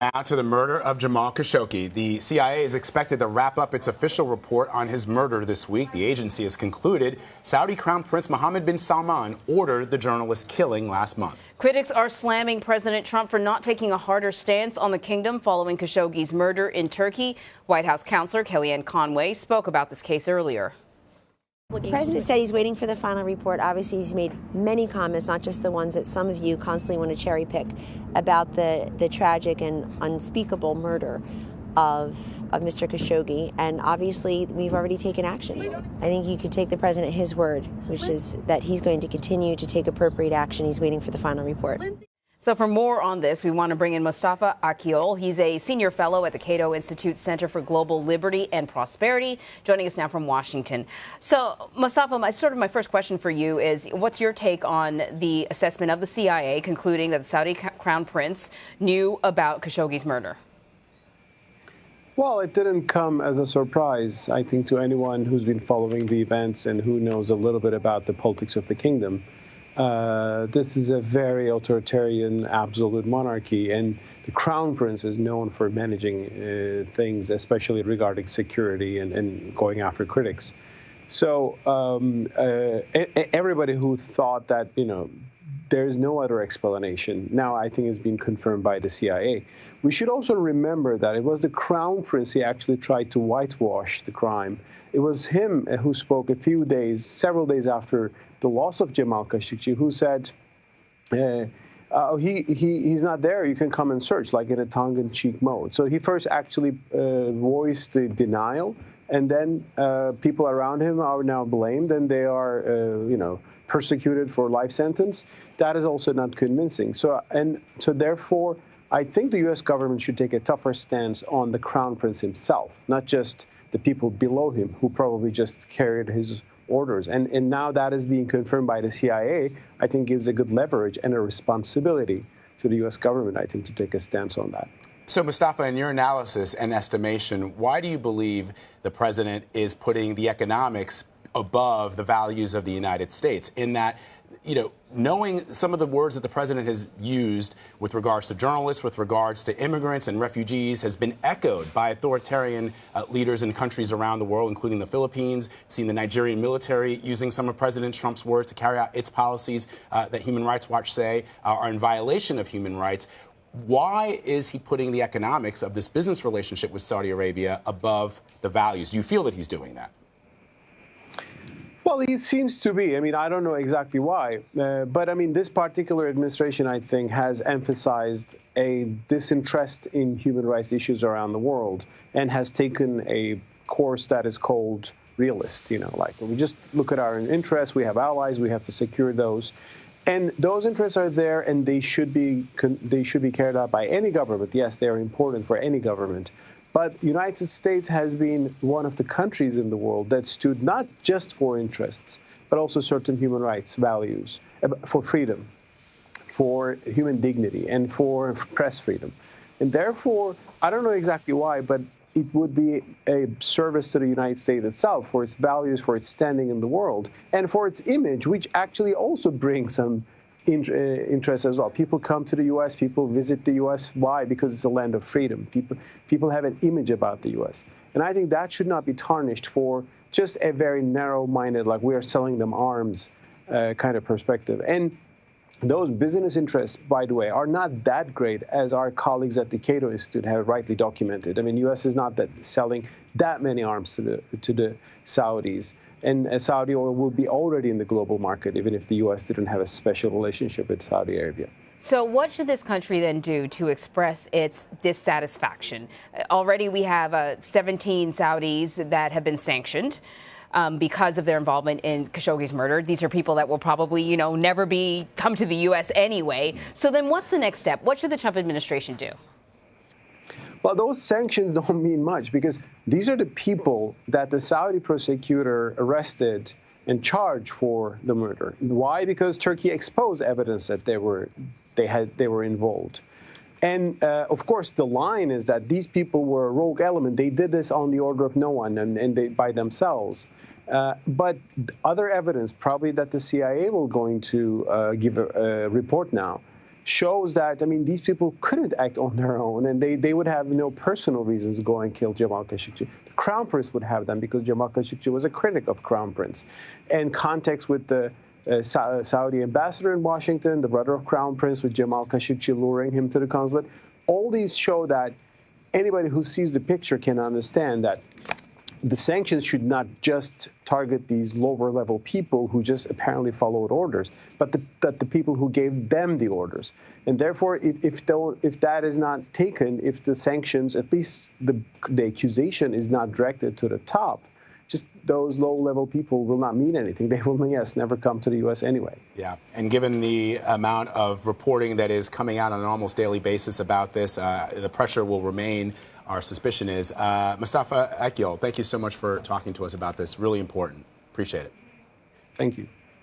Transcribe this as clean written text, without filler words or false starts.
Now to the murder of Jamal Khashoggi. The CIA is expected to wrap up its official report on his murder this week. The agency has concluded Saudi Crown Prince Mohammed bin Salman ordered the journalist's killing last month. Critics are slamming President Trump for not taking a harder stance on the kingdom following Khashoggi's murder in Turkey. White House counselor Kellyanne Conway spoke about this case earlier. The president said he's waiting for the final report. Obviously, he's made many comments, not just the ones that some of you constantly want to cherry pick, about the tragic and unspeakable murder of Mr. Khashoggi. And obviously, we've already taken action. I think you could take the president at his word, which is that he's going to continue to take appropriate action. He's waiting for the final report. So for more on this, we want to bring in Mustafa Akyol. He's a senior fellow at the Cato Institute Center for Global Liberty and Prosperity, joining us now from Washington. So, Mustafa, my first question for you is, what's your take on the assessment of the CIA concluding that the Saudi Crown Prince knew about Khashoggi's murder? Well, it didn't come as a surprise, I think, to anyone who's been following the events and who knows a little bit about the politics of the kingdom. This is a very authoritarian, absolute monarchy, and the crown prince is known for managing things, especially regarding security and going after critics. So everybody who thought that, there is no other explanation, now I think has been confirmed by the CIA. We should also remember that it was the crown prince who actually tried to whitewash the crime. It was him who spoke several days after the loss of Jamal Khashoggi, who said, he's not there, you can come and search, like in a tongue-in-cheek mode. So he first actually voiced the denial, and then people around him are now blamed, and they are, persecuted for life sentence. That is also not convincing. So therefore, I think the U.S. government should take a tougher stance on the crown prince himself, not just the people below him who probably just carried his orders. And now that is being confirmed by the CIA, I think gives a good leverage and a responsibility to the U.S. government, I think, to take a stance on that. So, Mustafa, in your analysis and estimation, why do you believe the president is putting the economics above the values of the United States, in that, knowing some of the words that the president has used with regards to journalists, with regards to immigrants and refugees, has been echoed by authoritarian leaders in countries around the world, including the Philippines. We've seen the Nigerian military using some of President Trump's words to carry out its policies that Human Rights Watch say are in violation of human rights. Why is he putting the economics of this business relationship with Saudi Arabia above the values? Do you feel that he's doing that? Well, he seems to be. I don't know exactly why. But, this particular administration, I think, has emphasized a disinterest in human rights issues around the world and has taken a course that is called realist. Like we just look at our interests. We have allies. We have to secure those. And those interests are there, and they should be carried out by any government. Yes, they are important for any government. But the United States has been one of the countries in the world that stood not just for interests, but also certain human rights values, for freedom, for human dignity, and for press freedom. And therefore, I don't know exactly why, but it would be a service to the United States itself, for its values, for its standing in the world, and for its image, which actually also brings some interest as well. People come to the U.S., people visit the U.S. Why? Because it's a land of freedom. People have an image about the U.S. And I think that should not be tarnished for just a very narrow-minded, like we are selling them arms kind of perspective. And those business interests, by the way, are not that great, as our colleagues at the Cato Institute have rightly documented. U.S. is not selling that many arms to the Saudis. And Saudi oil will be already in the global market, even if the U.S. didn't have a special relationship with Saudi Arabia. So what should this country then do to express its dissatisfaction? Already we have 17 Saudis that have been sanctioned because of their involvement in Khashoggi's murder. These are people that will probably, never come to the U.S. anyway. So then what's the next step? What should the Trump administration do? Well, those sanctions don't mean much, because these are the people that the Saudi prosecutor arrested and charged for the murder. Why? Because Turkey exposed evidence that they were involved. And of course, the line is that these people were a rogue element. They did this on the order of no one and they by themselves. But other evidence, probably that the CIA will going to give a report now, shows that, I mean, these people couldn't act on their own, and they would have no personal reasons to go and kill Jamal Khashoggi. The Crown Prince would have them because Jamal Khashoggi was a critic of Crown Prince. And context with the Saudi ambassador in Washington, the brother of Crown Prince, with Jamal Khashoggi luring him to the consulate, all these show that anybody who sees the picture can understand that the sanctions should not just target these lower-level people who just apparently followed orders, but the people who gave them the orders. And therefore, if that is not taken, if the sanctions, at least the accusation is not directed to the top, just those low-level people will not mean anything. They will, yes, never come to the U.S. anyway. Yeah, and given the amount of reporting that is coming out on an almost daily basis about this, the pressure will remain. Our suspicion is. Mustafa Akyol, thank you so much for talking to us about this. Really important. Appreciate it. Thank you.